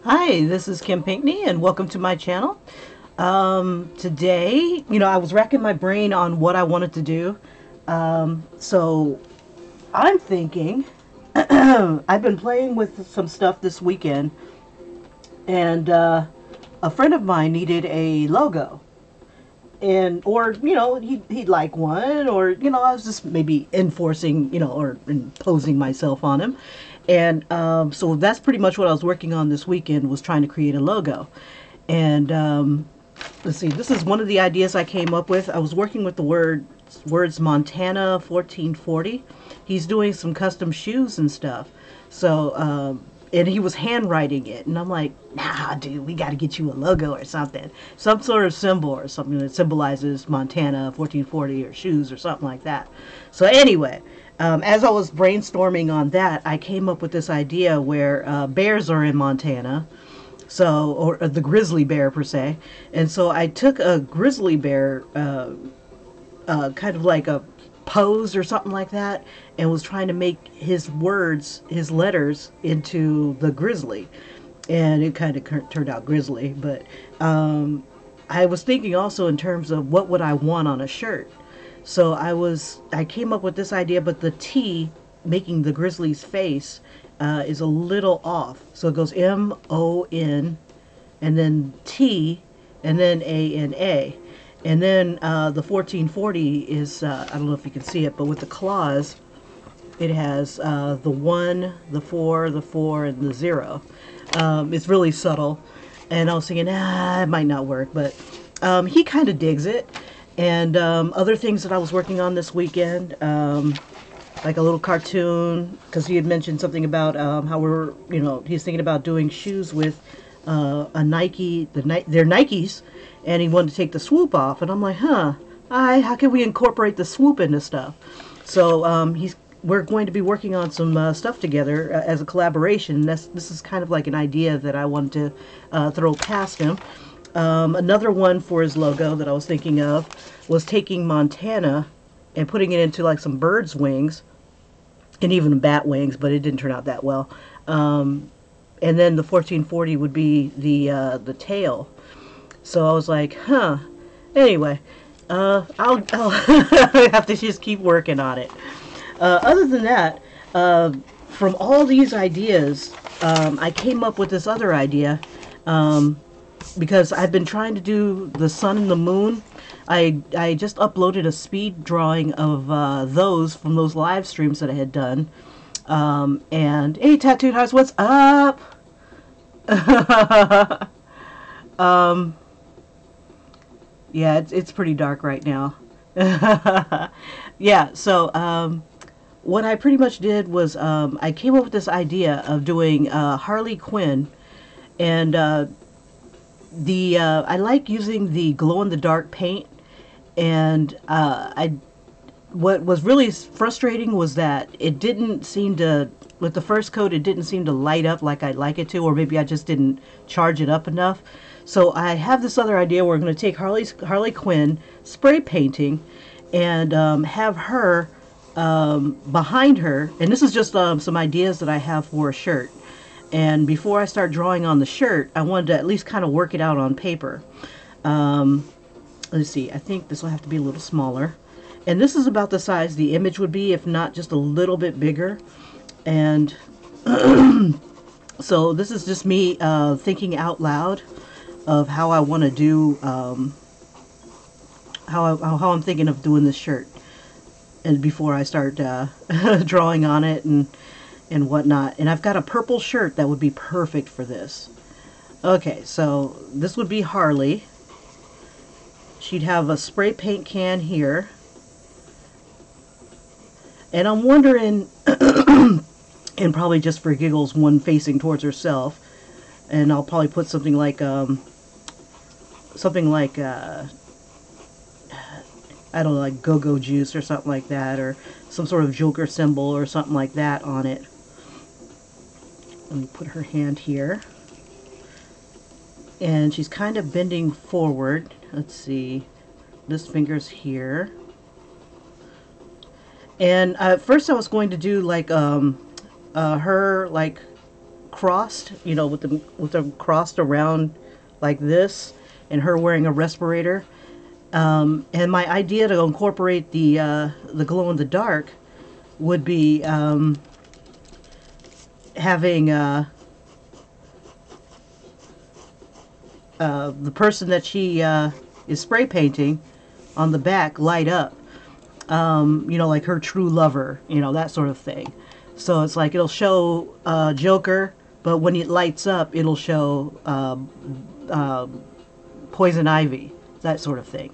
Hi, this is Kim Pinkney, and welcome to my channel. Today, I was racking my brain on what I wanted to do. So I'm thinking, I've been playing with some stuff this weekend, and a friend of mine needed a logo. And, or, he'd like one, or, I was just maybe enforcing, or imposing myself on him. And so that's pretty much what I was working on this weekend, was trying to create a logo. And let's see, this is one of the ideas I came up with. I was working with the words Montana 1440. He's doing some custom shoes and stuff. So, and he was handwriting it. And I'm like, nah, dude, we got to get you a logo or something. Some sort of symbol or something that symbolizes Montana 1440 or shoes or something like that. So anyway, as I was brainstorming on that, I came up with this idea where bears are in Montana. So, or the grizzly bear per se. And so I took a grizzly bear, kind of like a pose or something like that, and was trying to make his words, his letters, into the grizzly. And it kind of turned out grizzly. But I was thinking also in terms of what would I want on a shirt. So I came up with this idea, but the T making the grizzly's face is a little off. So it goes M-O-N and then T and then A-N-A. And then the 1440 is, I don't know if you can see it, but with the claws, it has the 1, the 4, the 4, and the 0. It's really subtle. And I was thinking, it might not work, but he kind of digs it. And other things that I was working on this weekend, like a little cartoon, because he had mentioned something about how he's thinking about doing shoes with a Nike, they're Nikes, and he wanted to take the swoop off. And I'm like, how can we incorporate the swoop into stuff? So we're going to be working on some stuff together as a collaboration. This is kind of like an idea that I wanted to throw past him. Another one for his logo that I was thinking of was taking Montana and putting it into like some bird's wings and even bat wings, but it didn't turn out that well. And then the 1440 would be the tail. So I was like, Anyway, I'll have to just keep working on it. Other than that, from all these ideas, I came up with this other idea. Because I've been trying to do the sun and the moon. I just uploaded a speed drawing of those from those live streams that I had done. And hey, Tattooed Hearts, what's up? Yeah, it's pretty dark right now. Yeah, so what I pretty much did was I came up with this idea of doing Harley Quinn, and I like using the glow-in-the-dark paint, and what was really frustrating was that it didn't seem to, with the first coat, it didn't seem to light up like I'd like it to, or maybe I just didn't charge it up enough. So I have this other idea where I'm going to take Harley Quinn spray painting and have her behind her, and this is just some ideas that I have for a shirt. And before I start drawing on the shirt, I wanted to at least kind of work it out on paper. Let's see, I think this will have to be a little smaller. And this is about the size the image would be, if not just a little bit bigger. And so this is just me thinking out loud of how I want to do, how I'm thinking of doing this shirt. And before I start drawing on it and whatnot. And I've got a purple shirt that would be perfect for this. Okay, so this would be Harley. She'd have a spray paint can here. And I'm wondering, and probably just for giggles, one facing towards herself. And I'll probably put something like I don't know, like go-go juice or something like that, or some sort of Joker symbol or something like that on it. Let me put her hand here. And she's kind of bending forward. Let's see. This finger's here. And at first I was going to do like her like crossed, you know, with them crossed around like this, and her wearing a respirator. And my idea to incorporate the glow in the dark would be having the person that she is spray painting on the back light up, you know, like her true lover, you know, that sort of thing. So it's like it'll show Joker, but when it lights up, it'll show Poison Ivy, that sort of thing.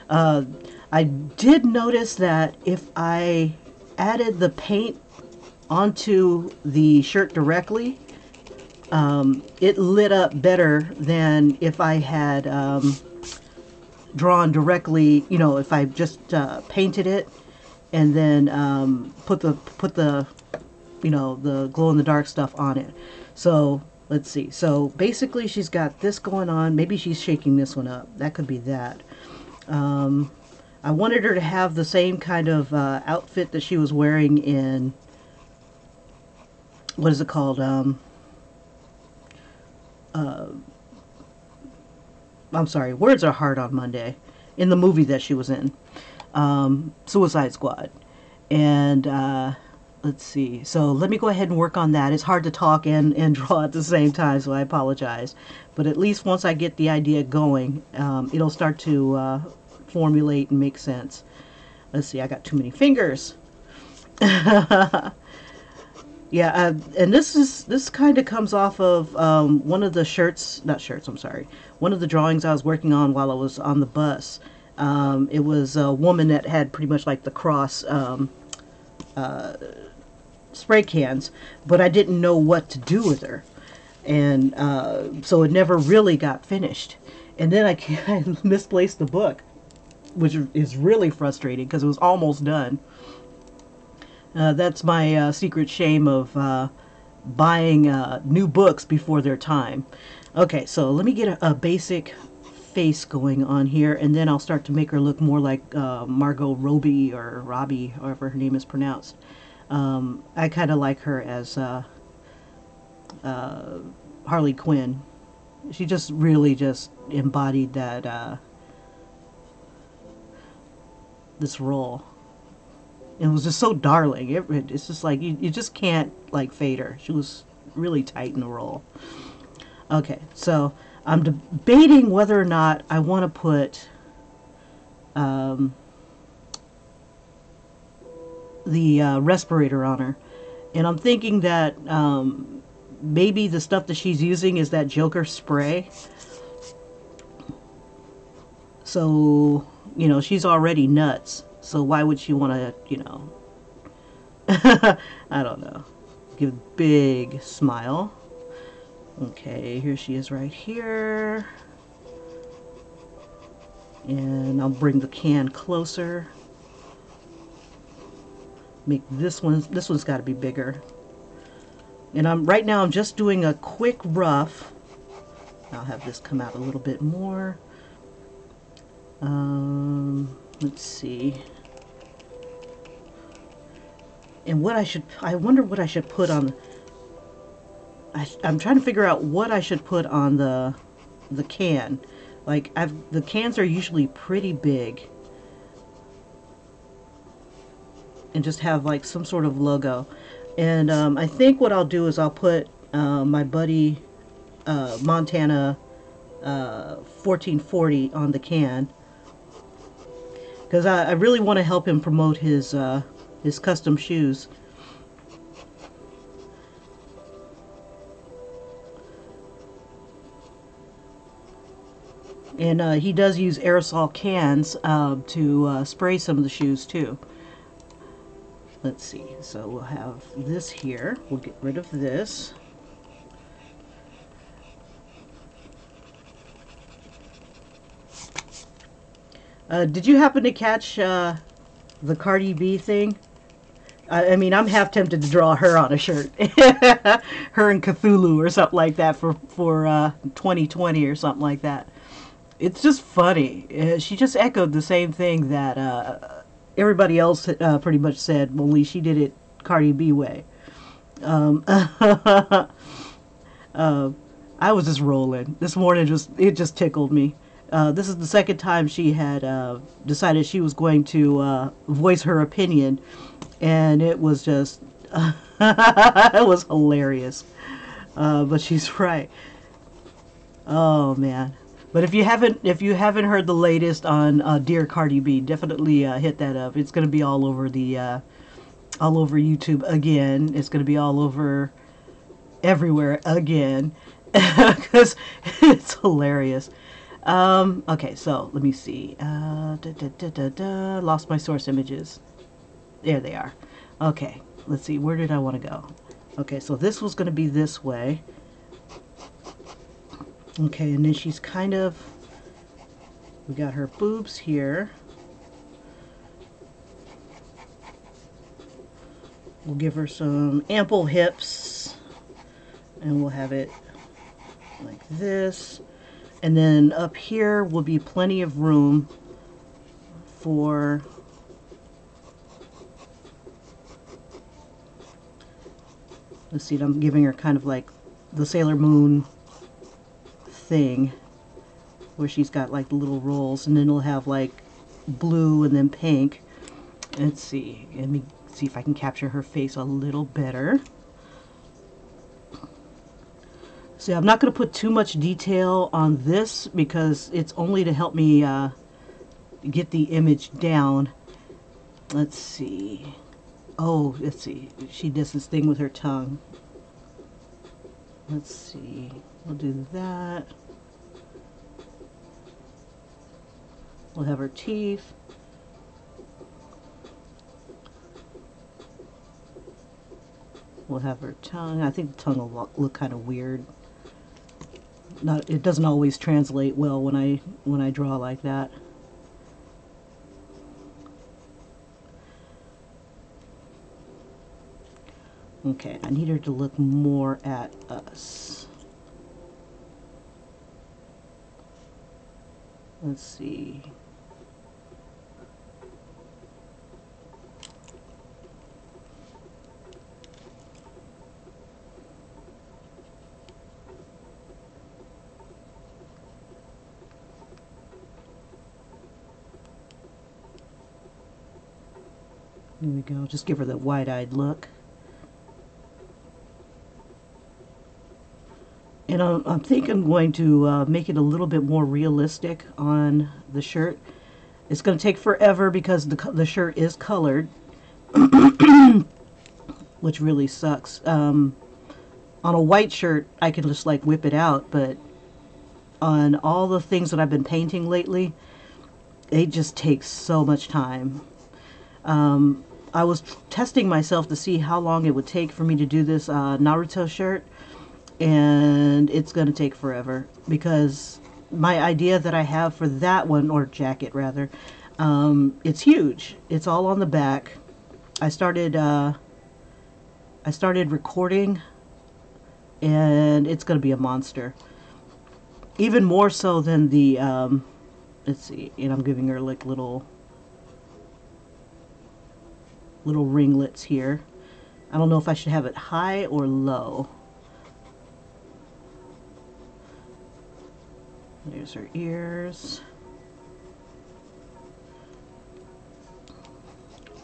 I did notice that if I added the paint onto the shirt directly, it lit up better than if I had drawn directly, you know, if I just painted it and then put the you know, the glow in the dark stuff on it. So let's see. So basically she's got this going on. Maybe she's shaking this one up. That could be that. I wanted her to have the same kind of outfit that she was wearing in, what is it called? I'm sorry, words are hard on Monday. In the movie that she was in, Suicide Squad. And let's see. So let me go ahead and work on that. It's hard to talk and draw at the same time, so I apologize. But at least once I get the idea going, it'll start to formulate and make sense. Let's see, I got too many fingers. Yeah, and this kind of comes off of one of the one of the drawings I was working on while I was on the bus. It was a woman that had pretty much like the cross spray cans, but I didn't know what to do with her, and so it never really got finished. And then I misplaced the book, which is really frustrating because it was almost done. That's my secret shame of buying new books before their time. Okay, so let me get a basic face going on here, and then I'll start to make her look more like Margot Robbie, or Robbie, however her name is pronounced. I kind of like her as Harley Quinn. She just really just embodied that this role. It was just so darling. It's just like you just can't like fade her. She was really tight in the role. Okay, so I'm debating whether or not I want to put the respirator on her, and I'm thinking that maybe the stuff that she's using is that Joker spray. So you know, she's already nuts. So why would she want to, you know, I don't know, give a big smile. Okay, here she is right here. And I'll bring the can closer. Make this one's got to be bigger. And right now I'm just doing a quick rough. I'll have this come out a little bit more. Let's see. And I wonder what I should put on. I'm trying to figure out what I should put on the can. Like the cans are usually pretty big, and just have like some sort of logo. And I think what I'll do is I'll put my buddy Montana 1440 on the can, because I really want to help him promote his custom shoes. And he does use aerosol cans to spray some of the shoes too. Let's see, so we'll have this here. We'll get rid of this. Did you happen to catch the Cardi B thing? I mean, I'm half tempted to draw her on a shirt. Her and Cthulhu or something like that for 2020 or something like that. It's just funny. She just echoed the same thing that everybody else pretty much said, only she did it Cardi B way. uh, I was just rolling this morning. It just tickled me. This is the second time she had decided she was going to voice her opinion, and it was just it was hilarious. But she's right. Oh man. But if you haven't heard the latest on Dear Cardi B, definitely hit that up. It's gonna be all over the all over YouTube again. It's gonna be all over everywhere again because it's hilarious. Okay, so let me see. Lost my source images. There they are. Okay, let's see. Where did I want to go? Okay, so this was going to be this way. Okay, and then she's kind of... We got her boobs here. We'll give her some ample hips. And we'll have it like this. And then up here will be plenty of room for let's see, I'm giving her kind of like the Sailor Moon thing where she's got like the little rolls, and then it'll have like blue and then pink. Let's see, let me see if I can capture her face a little better. So I'm not going to put too much detail on this because it's only to help me get the image down. Let's see. Oh, let's see. She does this thing with her tongue. Let's see. We'll do that. We'll have her teeth. We'll have her tongue. I think the tongue will look kind of weird. It doesn't always translate well when I draw like that. Okay, I need her to look more at us. Let's see. Here we go. Just give her that wide-eyed look. And I think I'm going to make it a little bit more realistic on the shirt. It's going to take forever because the shirt is colored, which really sucks. On a white shirt, I can just like whip it out, but on all the things that I've been painting lately, they just take so much time. I was testing myself to see how long it would take for me to do this Naruto shirt, and it's going to take forever because my idea that I have for that one, or jacket rather, it's huge. It's all on the back. I started recording, and it's going to be a monster. Even more so than the, let's see, and I'm giving her like little ringlets here. I don't know if I should have it high or low. There's her ears.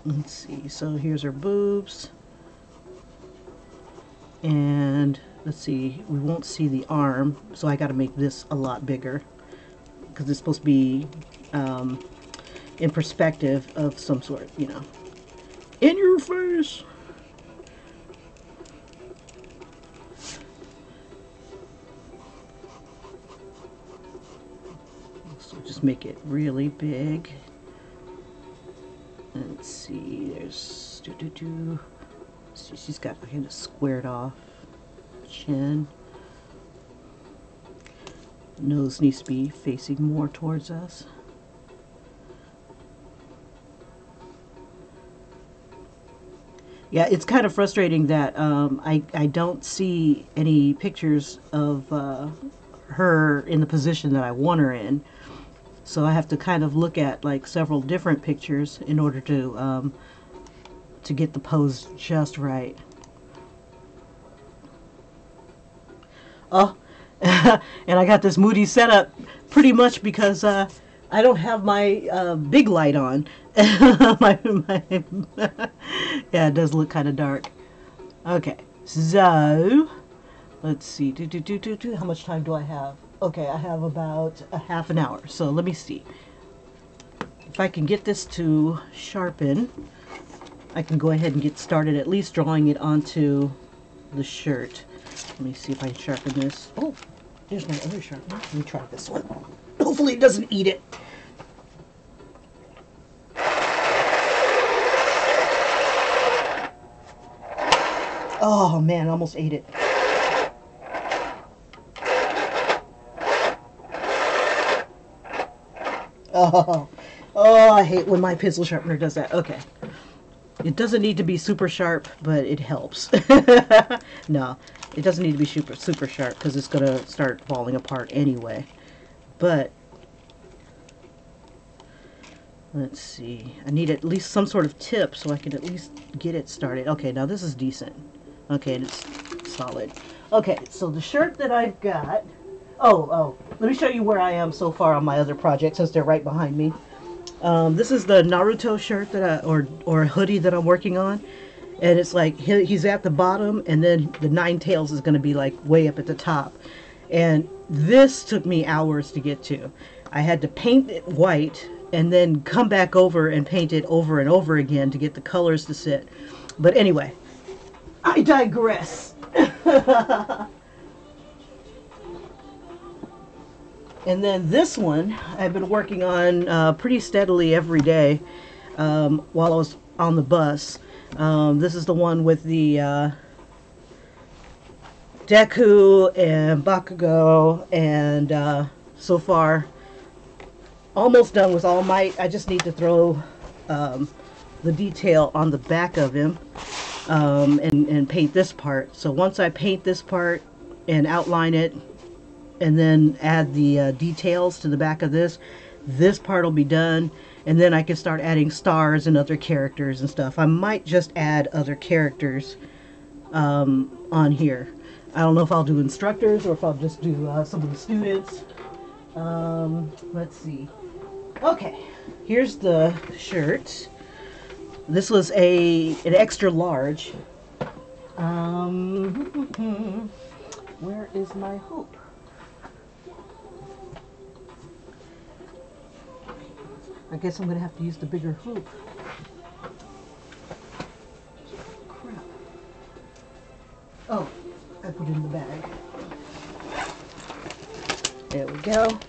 Let's see, so here's her boobs. And let's see, we won't see the arm, so I got to make this a lot bigger because it's supposed to be in perspective of some sort, you know. In your face! So just make it really big. Let's see, there's see, she's got kind of squared off chin. Nose needs to be facing more towards us. Yeah, it's kind of frustrating that I don't see any pictures of her in the position that I want her in. So I have to kind of look at like several different pictures in order to get the pose just right. Oh, and I got this moody setup pretty much because I don't have my big light on. Yeah, it does look kind of dark. Okay, so let's see. How much time do I have? Okay, I have about a half an hour. So let me see. If I can get this to sharpen, I can go ahead and get started at least drawing it onto the shirt. Let me see if I can sharpen this. Oh, there's my other sharpener. Let me try this one. Hopefully it doesn't eat it. Oh man, I almost ate it. Oh, I hate when my pencil sharpener does that. Okay. It doesn't need to be super sharp, but it helps. No, it doesn't need to be super sharp because it's going to start falling apart anyway. But let's see. I need at least some sort of tip so I can at least get it started. Okay, now this is decent. Okay, it's solid. Okay, so the shirt that I've got... Oh, let me show you where I am so far on my other project since they're right behind me. This is the Naruto shirt that or hoodie that I'm working on, and it's like he's at the bottom, and then the nine tails is going to be like way up at the top. And this took me hours to get to. I had to paint it white and then come back over and paint it over and over again to get the colors to sit. But anyway, I digress. And then this one I've been working on pretty steadily every day while I was on the bus. This is the one with the Deku and Bakugo, and so far almost done with All Might. I just need to throw the detail on the back of him and paint this part. So once I paint this part and outline it, and then add the details to the back of this part will be done, and then I can start adding stars and other characters and stuff. I might just add other characters on here. I don't know if I'll do instructors or if I'll just do some of the students. Let's see. Okay, here's the shirt. This was an extra large. Where is my hoop? I guess I'm going to have to use the bigger hoop. Crap. Oh, I put it in the bag. There we go.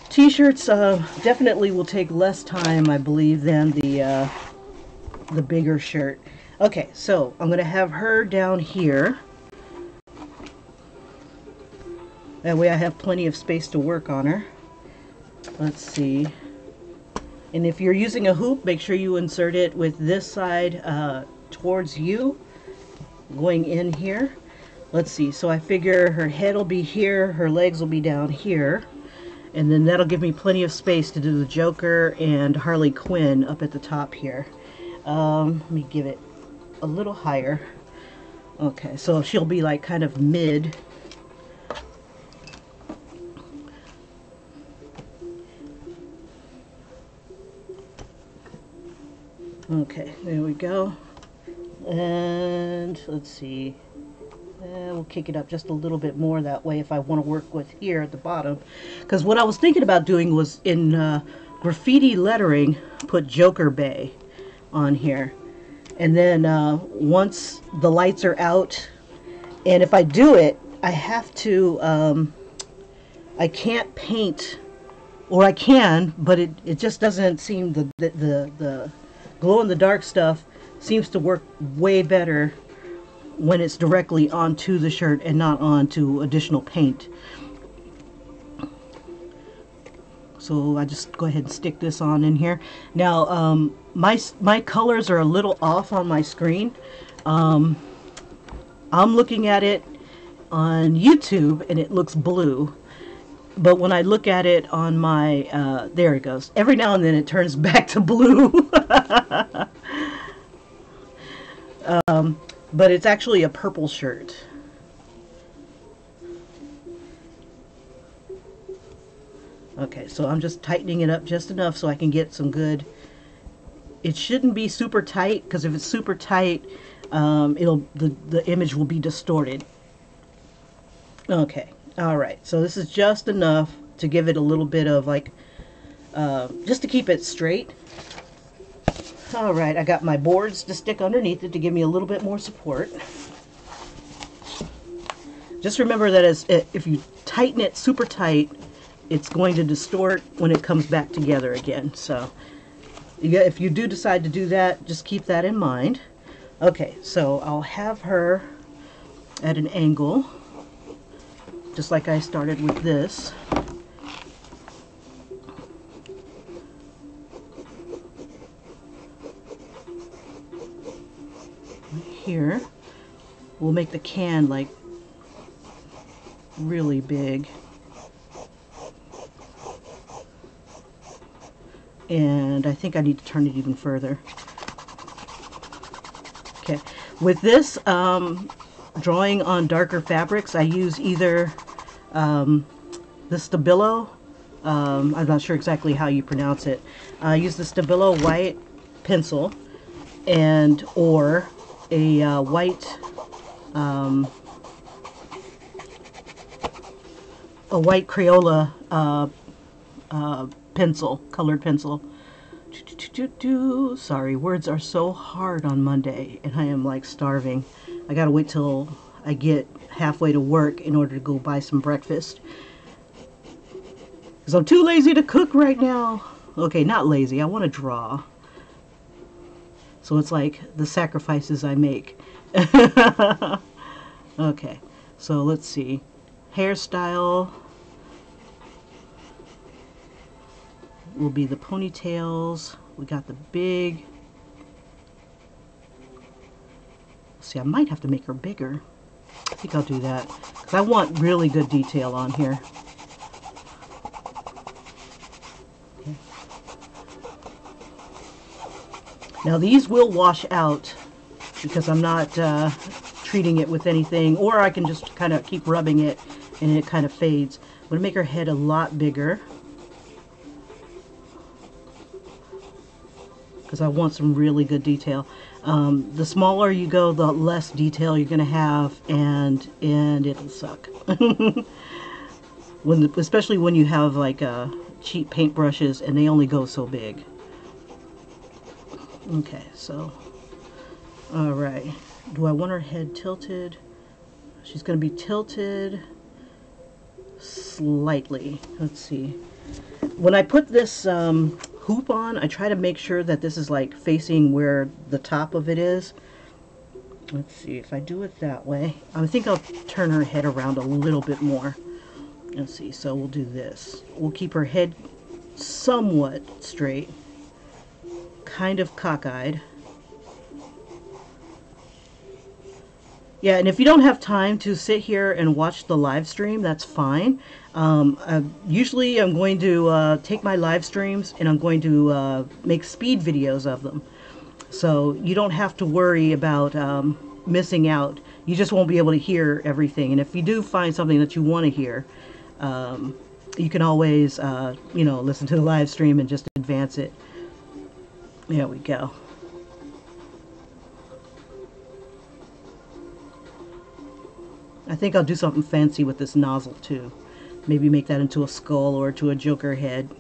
T-shirts definitely will take less time, I believe, than the bigger shirt. Okay, so I'm going to have her down here. That way I have plenty of space to work on her. Let's see. And if you're using a hoop, make sure you insert it with this side towards you, going in here. Let's see. So I figure her head will be here, her legs will be down here, and then that'll give me plenty of space to do the Joker and Harley Quinn up at the top here. Let me give it a little higher. Okay, so she'll be like kind of mid. Okay, there we go. And let's see. We'll kick it up just a little bit more that way if I want to work with here at the bottom. Because what I was thinking about doing was in graffiti lettering, put Joker Bay on here. And then once the lights are out, and if I do it, I have to, I can't paint, or I can, but it just doesn't seem, the glow-in-the-dark stuff seems to work way better when it's directly onto the shirt and not onto additional paint. So I just go ahead and stick this on in here. Now my colors are a little off on my screen. I'm looking at it on YouTube and it looks blue. But when I look at it on my, there it goes. Every now and then it turns back to blue. But but it's actually a purple shirt. Okay, so I'm just tightening it up just enough so I can get some good. It shouldn't be super tight, because if it's super tight, the image will be distorted. Okay, all right. So this is just enough to give it a little bit of like, just to keep it straight. All right, I got my boards to stick underneath it to give me a little bit more support. Just remember that if you tighten it super tight, it's going to distort when it comes back together again. So if you do decide to do that, just keep that in mind. Okay, so I'll have her at an angle, just like I started with this. Here, we'll make the can like really big. And I think I need to turn it even further. Okay, with this drawing on darker fabrics, I use either the Stabilo, I'm not sure exactly how you pronounce it. I use the Stabilo white pencil, and or a white Crayola pencil, colored pencil. Sorry, words are so hard on Monday, and I am like starving. I gotta wait till I get halfway to work in order to go buy some breakfast, because I'm too lazy to cook right now. Okay, not lazy, I want to draw. So it's like the sacrifices I make. Okay, so let's see. Hairstyle will be the ponytails. We got the big. See, I might have to make her bigger. I think I'll do that, because I want really good detail on here. Okay. Now these will wash out, because I'm not treating it with anything, or I can just kind of keep rubbing it and it kind of fades. I'm going to make her head a lot bigger, because I want some really good detail. The smaller you go, the less detail you're going to have, and it'll suck. Especially when you have like cheap paintbrushes and they only go so big. Okay, so, all right. Do I want her head tilted? She's going to be tilted slightly. Let's see. When I put this hoop on, I try to make sure that this is like facing where the top of it is. Let's see, if I do it that way, I think I'll turn her head around a little bit more. Let's see, so we'll do this. We'll keep her head somewhat straight, kind of cockeyed. Yeah, and if you don't have time to sit here and watch the live stream, that's fine. Usually I'm going to take my live streams and I'm going to make speed videos of them. So you don't have to worry about missing out. You just won't be able to hear everything. And if you do find something that you want to hear, you can always, you know, listen to the live stream and just advance it. There we go. I think I'll do something fancy with this nozzle too. Maybe make that into a skull or to a Joker head.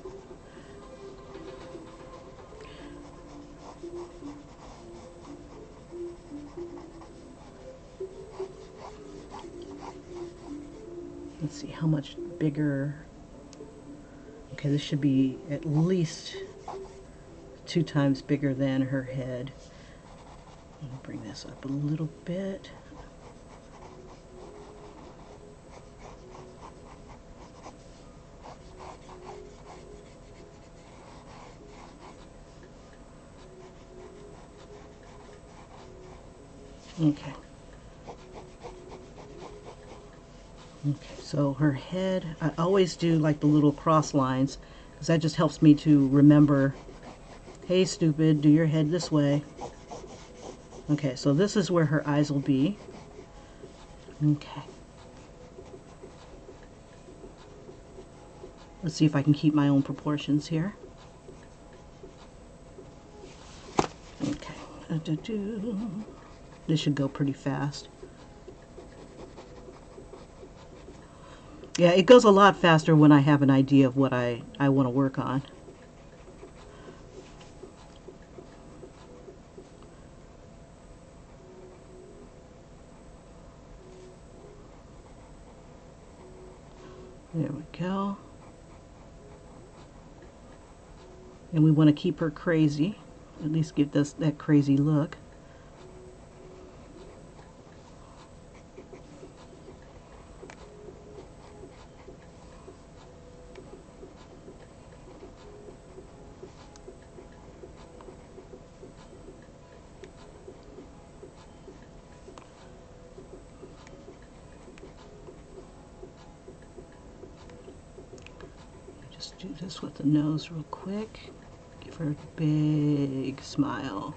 Let's see how much bigger. Okay, this should be at least 2 times bigger than her head. I'm gonna bring this up a little bit. Okay. Okay, so her head, I always do like the little cross lines, because that just helps me to remember, hey stupid, do your head this way. Okay, so this is where her eyes will be. Okay. Let's see if I can keep my own proportions here. Okay. This should go pretty fast. Yeah, it goes a lot faster when I have an idea of what I want to work on. There we go. And we want to keep her crazy, at least give us that crazy look. Just do this with the nose real quick. Give her a big smile.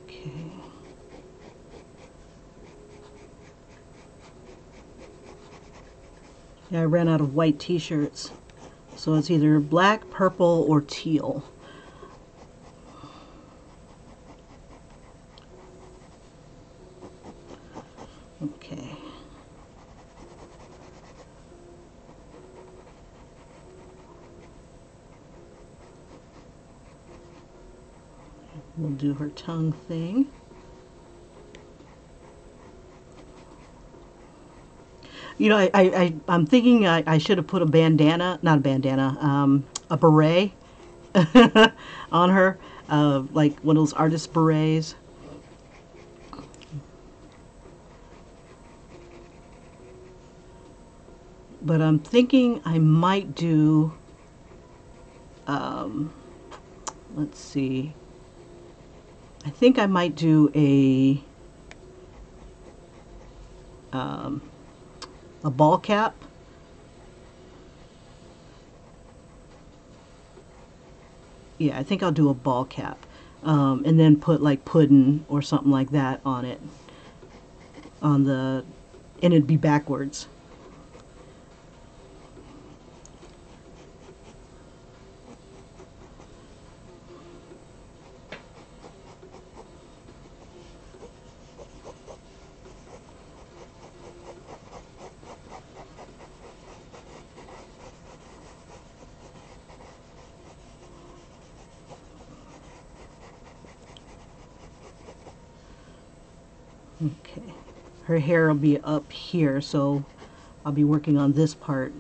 Okay. Yeah, I ran out of white t-shirts. So it's either black, purple, or teal. Okay. We'll do her tongue thing. You know, I'm thinking I should have put a bandana, not a bandana, a beret on her, like one of those artist berets. But I'm thinking I might do, let's see, I think I might do a ball cap. Yeah, I think I'll do a ball cap. And then put like pudding or something like that on it. And it'd be backwards. Okay. Her hair will be up here, so I'll be working on this part.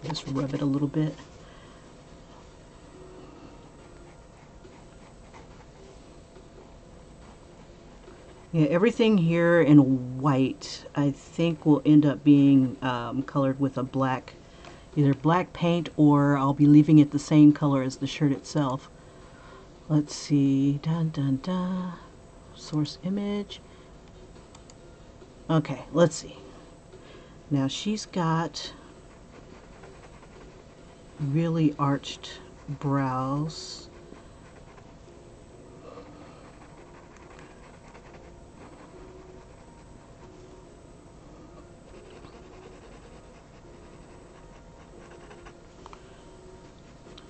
Just rub it a little bit. Yeah, everything here in white I think will end up being colored with a black, either black paint, or I'll be leaving it the same color as the shirt itself. Let's see, dun dun dun, source image. Okay, let's see. Now she's got really arched brows.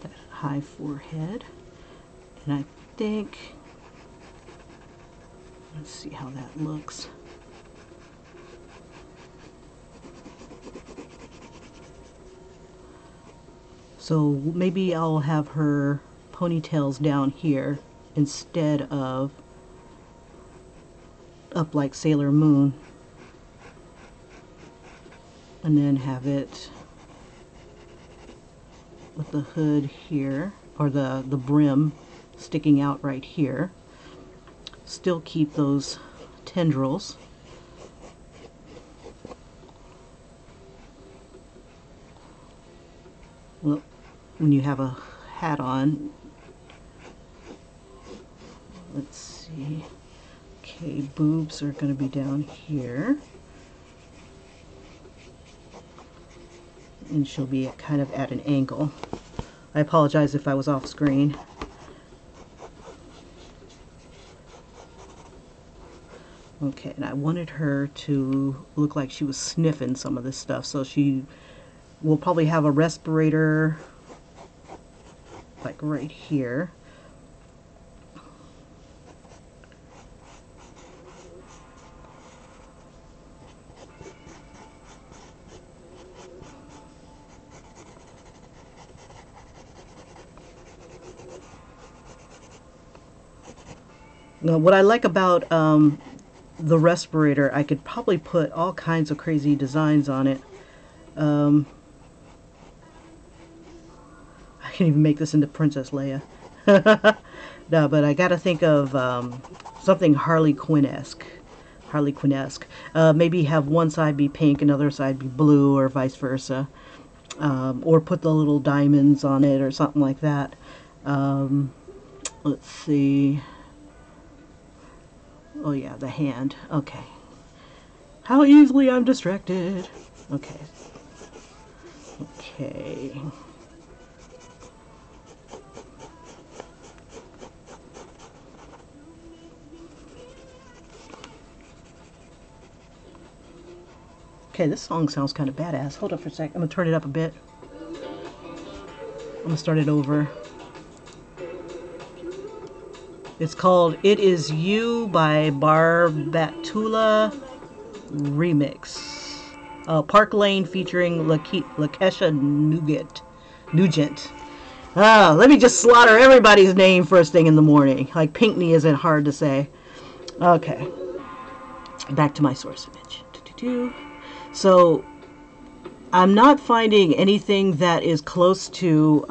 That high forehead. And I think, let's see how that looks. So maybe I'll have her ponytails down here instead of up like Sailor Moon, and then have it with the hood here, or the brim sticking out right here. Still keep those tendrils. Well, when you have a hat on, let's see. Okay, boobs are going to be down here. And she'll be kind of at an angle. I apologize if I was off screen. Okay, and I wanted her to look like she was sniffing some of this stuff, so she will probably have a respirator like right here. Now, what I like about the respirator, I could probably put all kinds of crazy designs on it. I can even make this into Princess Leia. No, but I gotta think of something Harley Quinn-esque. Harley Quinn-esque. Maybe have one side be pink, another side be blue, or vice versa. Or put the little diamonds on it, or something like that. Let's see. Oh yeah, the hand. Okay. How easily I'm distracted. Okay. Okay. Okay, this song sounds kind of badass. Hold up for a sec. I'm going to turn it up a bit. I'm going to start it over. It's called It Is You by Barbatula Remix. Park Lane featuring Lakesha Nugent. Let me just slaughter everybody's name first thing in the morning. Like Pinkney isn't hard to say. Okay. Back to my source image. So, I'm not finding anything that is close to,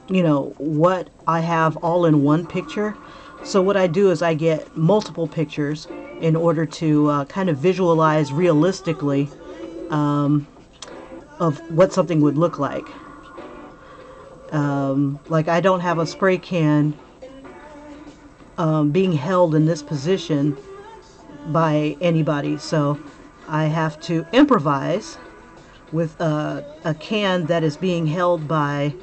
you know, what I have all in one picture. So what I do is I get multiple pictures in order to kind of visualize realistically of what something would look like. Like I don't have a spray can being held in this position by anybody, so I have to improvise with a can that is being held by,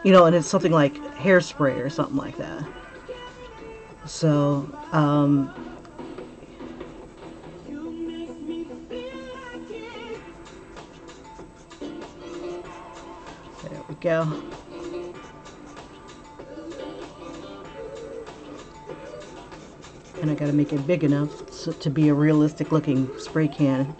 you know, and it's something like hairspray or something like that. So, there we go. And I gotta make it big enough to be a realistic looking spray can.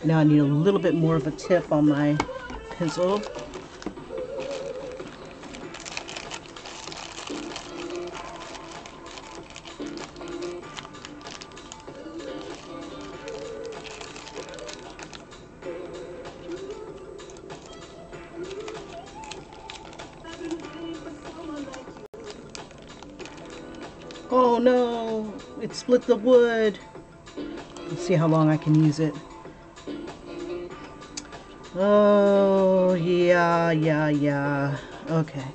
Now I need a little bit more of a tip on my pencil. Oh no, it split the wood. Let's see how long I can use it. Oh, yeah. Okay.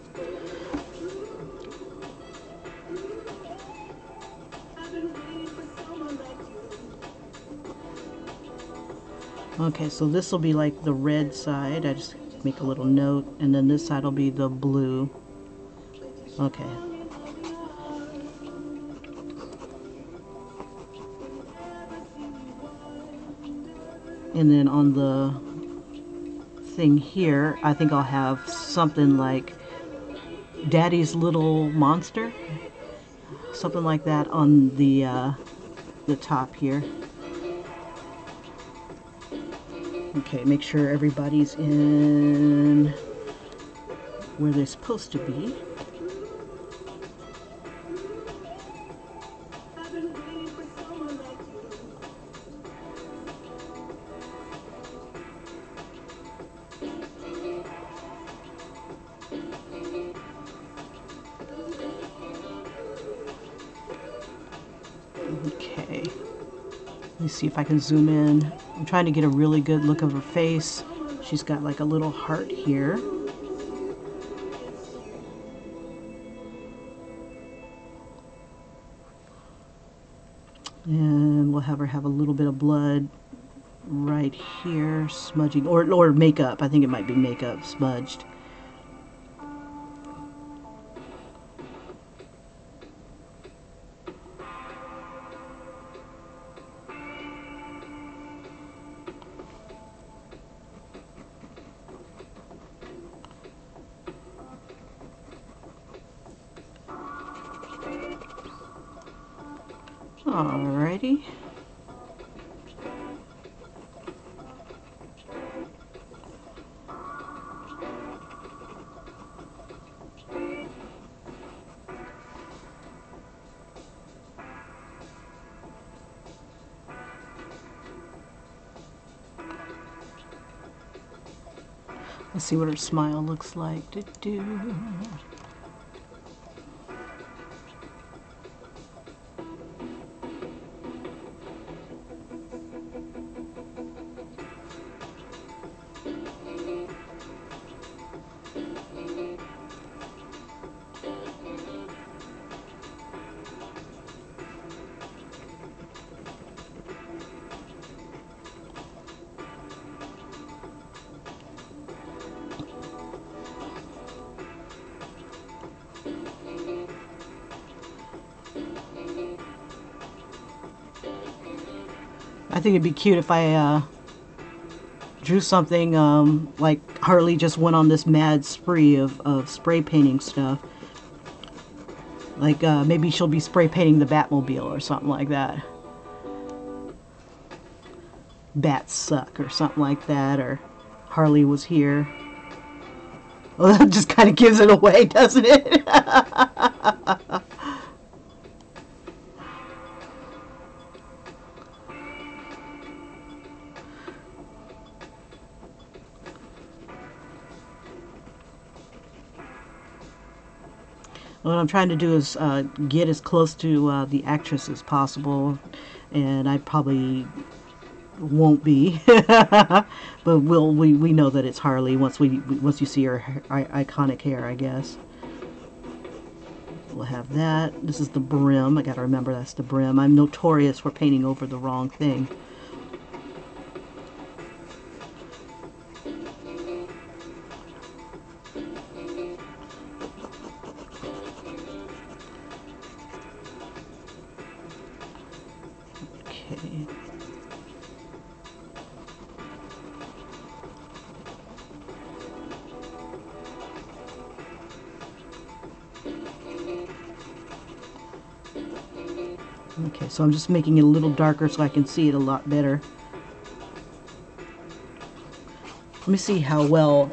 Okay, so this will be like the red side. I just make a little note, and then this side will be the blue. Okay. And then on the thing here, I think I'll have something like Daddy's Little Monster, something like that on the top here. Okay, make sure everybody's in where they're supposed to be. Okay. Let me see if I can zoom in. I'm trying to get a really good look of her face. She's got like a little heart here. And we'll have her have a little bit of blood right here, smudging, or makeup. I think it might be makeup smudged. Alrighty. Let's see what her smile looks like. I think it'd be cute if I drew something like Harley just went on this mad spree of spray painting stuff. Like maybe she'll be spray painting the Batmobile or something like that. Bats suck or something like that, or Harley was here. Well, that just kind of gives it away, doesn't it? What I'm trying to do is get as close to the actress as possible, and I probably won't be, but we know that it's Harley once you see her iconic hair, I guess. We'll have that. This is the brim. I gotta remember that's the brim. I'm notorious for painting over the wrong thing. Okay. Okay, so I'm just making it a little darker so I can see it a lot better. Let me see how well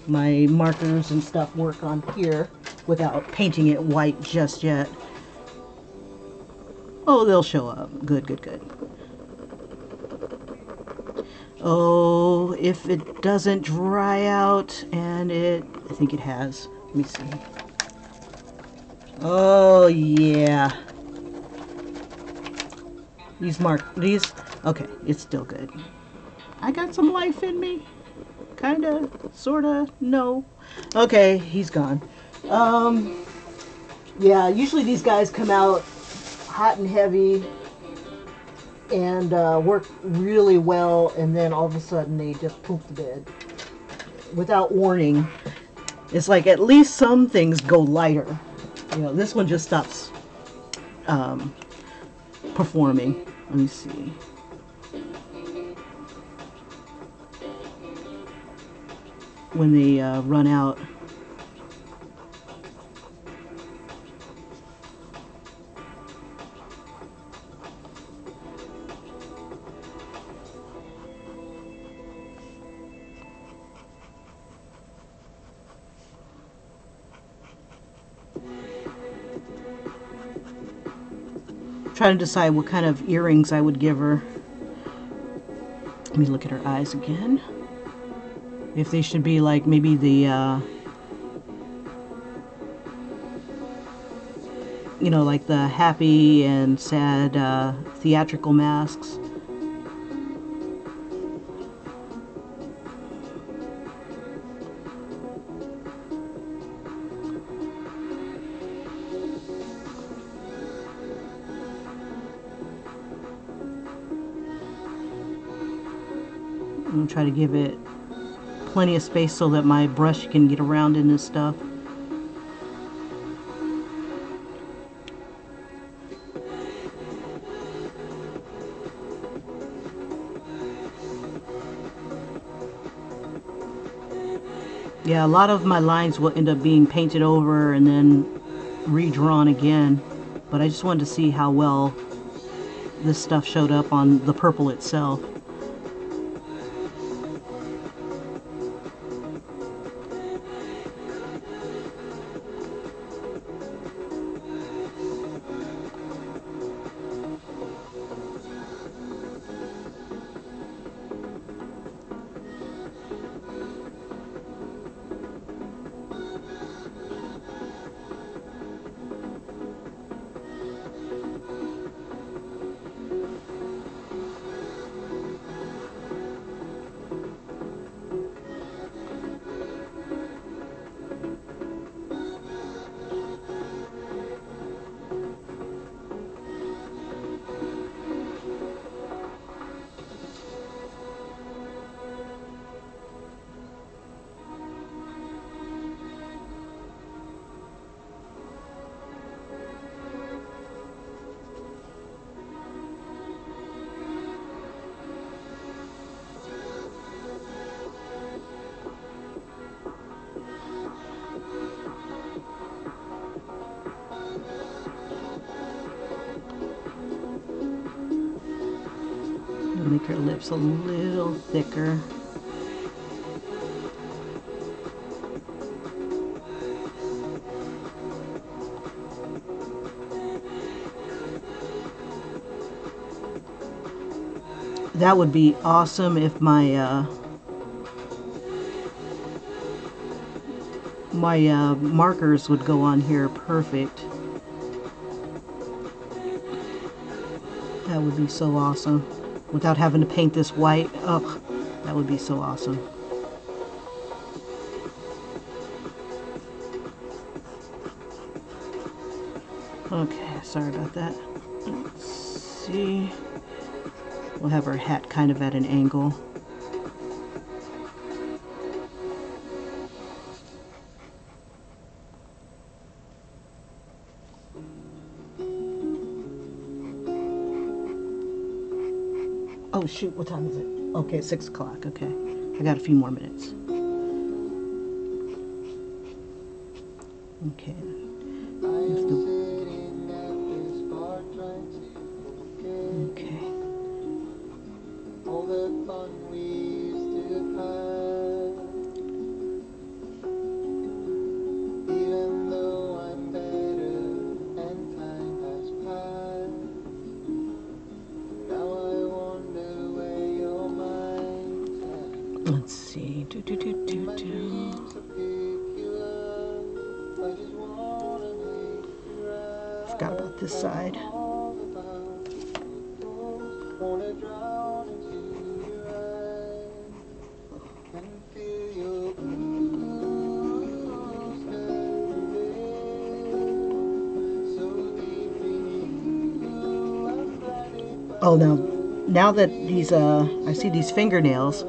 my markers and stuff work on here without painting it white just yet. Oh, they'll show up. Good, good, good. Oh, if it doesn't dry out, and I think it has. Let me see. Oh yeah. These, okay, it's still good. I got some life in me. Kinda, sorta, no. Okay, he's gone. Um, yeah, usually these guys come out hot and heavy and work really well, and then all of a sudden they just poop the bed without warning. It's like at least some things go lighter. You know, this one just stops um, performing. Let me see. When they run out. Trying to decide what kind of earrings I would give her. Let me look at her eyes again. If they should be like maybe the, you know, like the happy and sad theatrical masks. I'm going to try to give it plenty of space so that my brush can get around in this stuff. Yeah, a lot of my lines will end up being painted over and then redrawn again, but I just wanted to see how well this stuff showed up on the purple itself. Make her lips a little thicker. That would be awesome if my markers would go on here perfect. That would be so awesome. Without having to paint this white. Oh, that would be so awesome. Okay, sorry about that. Let's see. We'll have her hat kind of at an angle. Oh shoot, what time is it? Okay, 6 o'clock, okay. I got a few more minutes. Okay. Okay. All the fun we used to have, even though I'm better and time has passed. Now I wonder where your mind's at. Let's see. My dreams will pick you up. I just wanna make you this side. Oh, now that he's I see these fingernails.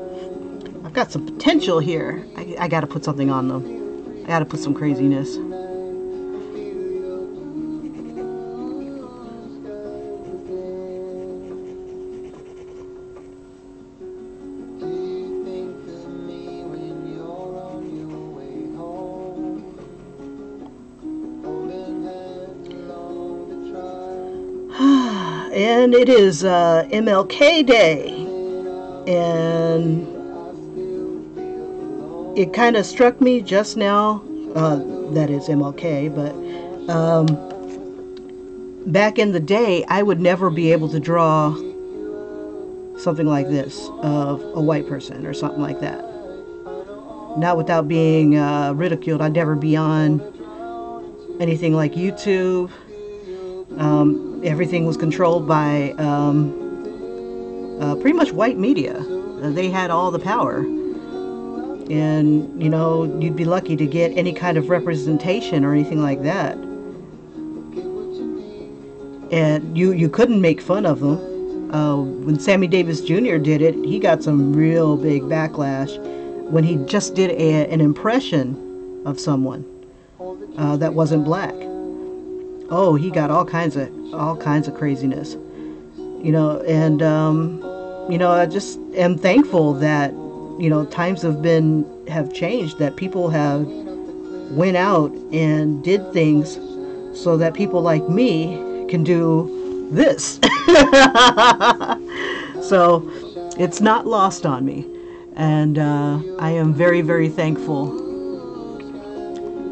I've got some potential here. I gotta put something on them. I gotta put some craziness. And it is MLK Day. And it kind of struck me just now that it's MLK, but back in the day, I would never be able to draw something like this of a white person or something like that. Not without being ridiculed. I'd never be on anything like YouTube. Everything was controlled by pretty much white media. They had all the power. And, you know, you'd be lucky to get any kind of representation or anything like that. And you couldn't make fun of them. When Sammy Davis Jr. did it, he got some real big backlash when he just did an impression of someone that wasn't black. Oh, he got all kinds of craziness, you know. And you know, I just am thankful that, you know, times have changed, that people have went out and did things so that people like me can do this. So it's not lost on me, and I am very, very thankful.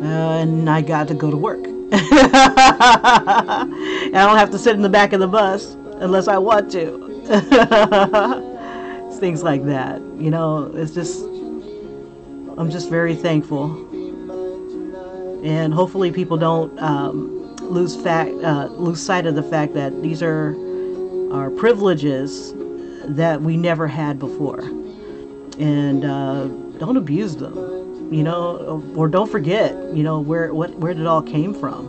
And I got to go to work. And I don't have to sit in the back of the bus unless I want to. It's things like that, you know. I'm just very thankful, and hopefully people don't lose sight of the fact that these are our privileges that we never had before, and don't abuse them, you know, or don't forget, you know, where it all came from.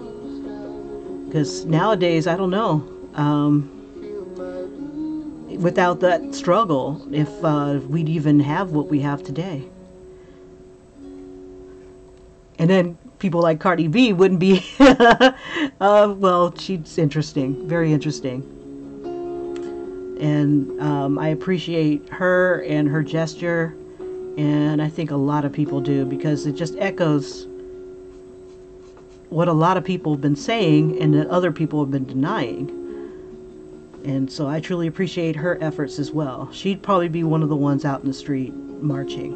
Because nowadays, I don't know, without that struggle, if we'd even have what we have today. And then people like Cardi B wouldn't be, well, she's interesting, very interesting. And I appreciate her and her gesture, and I think a lot of people do, because it just echoes what a lot of people have been saying and that other people have been denying. And so I truly appreciate her efforts as well. She'd probably be one of the ones out in the street marching.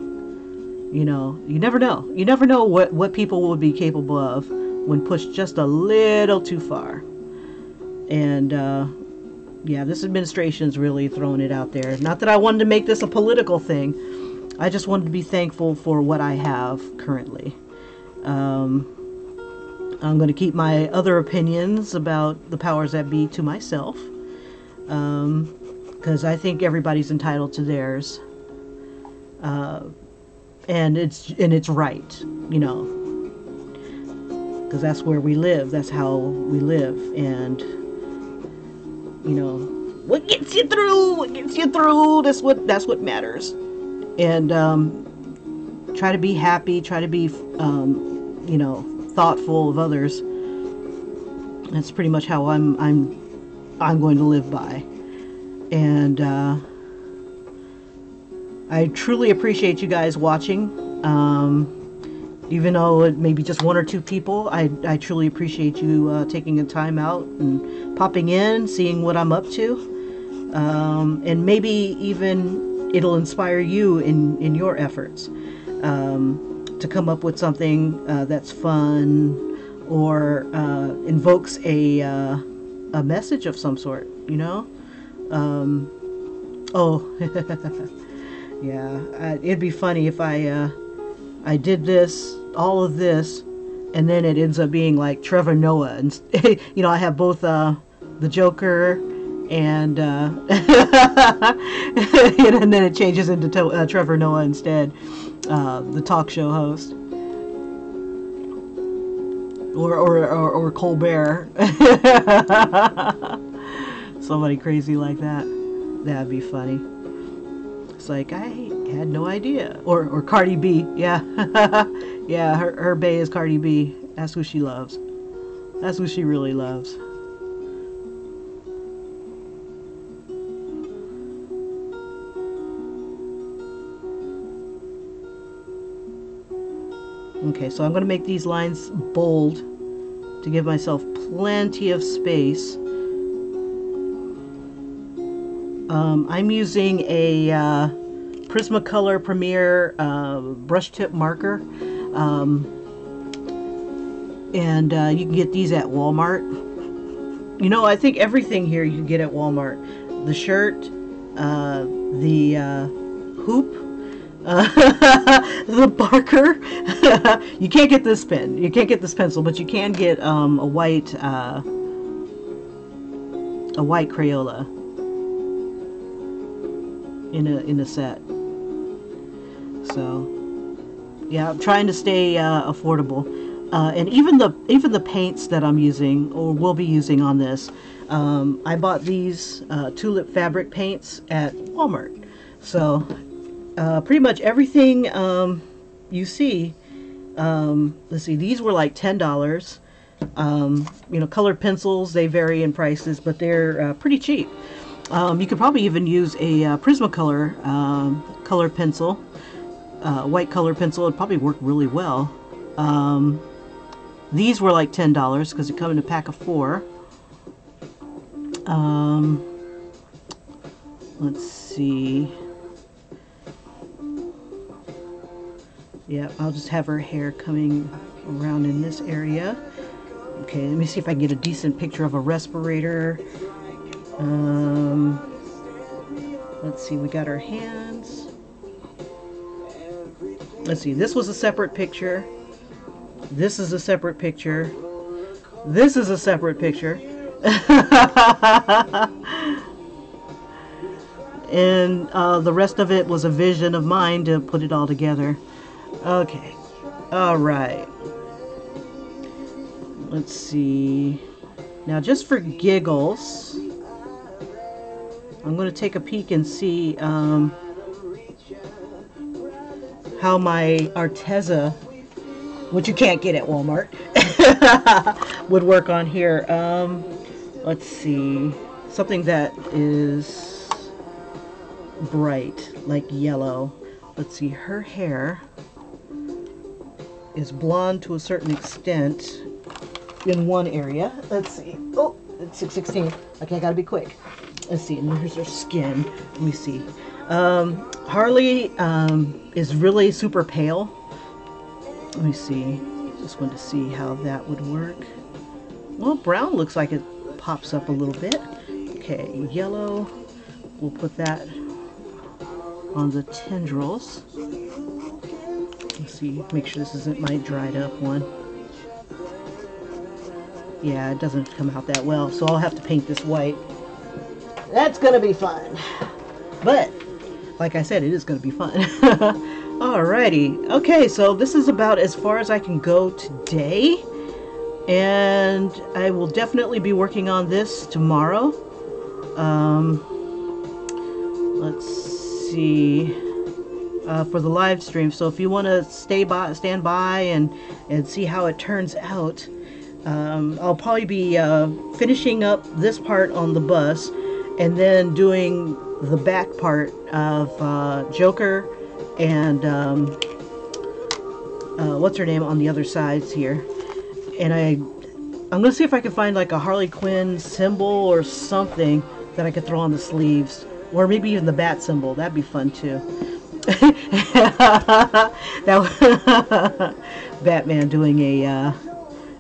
You know, you never know. You never know what people would be capable of when pushed just a little too far. And yeah, this administration's really throwing it out there. Not that I wanted to make this a political thing. I just wanted to be thankful for what I have currently. I'm going to keep my other opinions about the powers that be to myself, because I think everybody's entitled to theirs, and it's right, you know, because that's where we live. That's how we live, and you know, what gets you through? What gets you through? That's what matters. And try to be happy. Try to be, you know, thoughtful of others. That's pretty much how I'm going to live by. And I truly appreciate you guys watching. Even though it may be just one or two people, I truly appreciate you taking the time out and popping in, seeing what I'm up to, and maybe even it'll inspire you in your efforts. To come up with something that's fun, or invokes a message of some sort, you know. Oh, yeah, it'd be funny if I did all of this, and then it ends up being like Trevor Noah, and you know, I have both the Joker and and then it changes into Trevor Noah instead, the talk show host, or Colbert, somebody crazy like that. That'd be funny. It's like I had no idea. Or Cardi B, yeah, yeah. Her bae is Cardi B. That's who she loves. That's who she really loves. Okay, so I'm going to make these lines bold to give myself plenty of space. I'm using a Prismacolor Premier brush tip marker, and you can get these at Walmart. You know, I think everything here you can get at Walmart. The shirt, the hoop, the Barker. You can't get this pen. You can't get this pencil, but you can get a white Crayola in a set. So yeah, I'm trying to stay affordable, and even the paints that I'm using or will be using on this. I bought these tulip fabric paints at Walmart. So pretty much everything you see. Let's see, these were like $10. You know, colored pencils, they vary in prices, but they're pretty cheap. You could probably even use a Prismacolor colored pencil, white colored pencil. It'd probably work really well. These were like $10 because they come in a pack of 4. Let's see. Yeah, I'll just have her hair coming around in this area. Okay, let me see if I can get a decent picture of a respirator. Let's see, we got her hands. Let's see, this was a separate picture. This is a separate picture. This is a separate picture. And the rest of it was a vision of mine to put it all together. Okay. All right. Let's see. Now, just for giggles, I'm going to take a peek and see how my Arteza, which you can't get at Walmart, would work on here. Let's see. Something that is bright, like yellow. Let's see. Her hair is blonde to a certain extent in one area. Let's see. Oh, it's 6:16. Okay, I gotta be quick. Let's see. And here's her skin. Let me see. Harley is really super pale. Let me see. Just want to see how that would work. Well, brown looks like it pops up a little bit. Okay, yellow. We'll put that on the tendrils. Let's see. Make sure this isn't my dried up one. Yeah, it doesn't come out that well, so I'll have to paint this white. That's gonna be fun. But, like I said, it is gonna be fun. Alrighty. Okay, so this is about as far as I can go today. And I will definitely be working on this tomorrow. Let's see. For the live stream. So if you want to stand by and see how it turns out, I'll probably be finishing up this part on the bus and then doing the back part of Joker and what's her name on the other sides here. And I'm gonna see if I can find like a Harley Quinn symbol or something that I could throw on the sleeves, or maybe even the bat symbol. That'd be fun too. That Batman doing a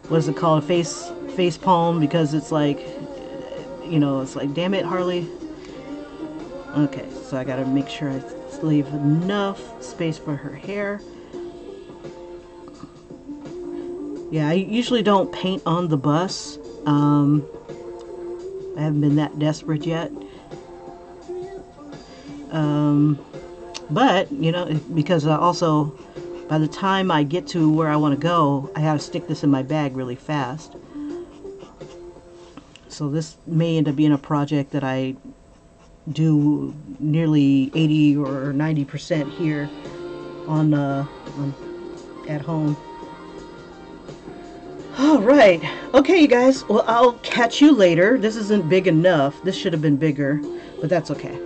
what is it called, a face palm, because it's like, you know, it's like, damn it, Harley. Okay, so I gotta make sure I leave enough space for her hair. Yeah, I usually don't paint on the bus. I haven't been that desperate yet. Um, but, you know, because also by the time I get to where I want to go, I have to stick this in my bag really fast. So this may end up being a project that I do nearly 80 or 90% here on at home. All right. Okay, you guys. Well, I'll catch you later. This isn't big enough. This should have been bigger, but that's okay.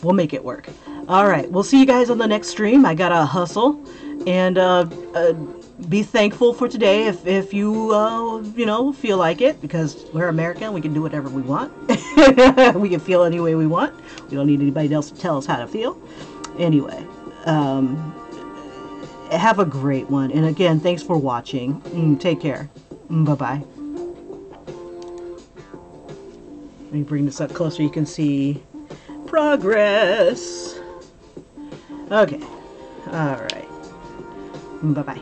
We'll make it work. All right. We'll see you guys on the next stream. I gotta hustle, and be thankful for today if you you know, feel like it, because we're American. We can do whatever we want. We can feel any way we want. We don't need anybody else to tell us how to feel. Anyway, have a great one. And again, thanks for watching. Take care. Bye bye. Let me bring this up closer. You can see progress. Okay. All right. Bye bye.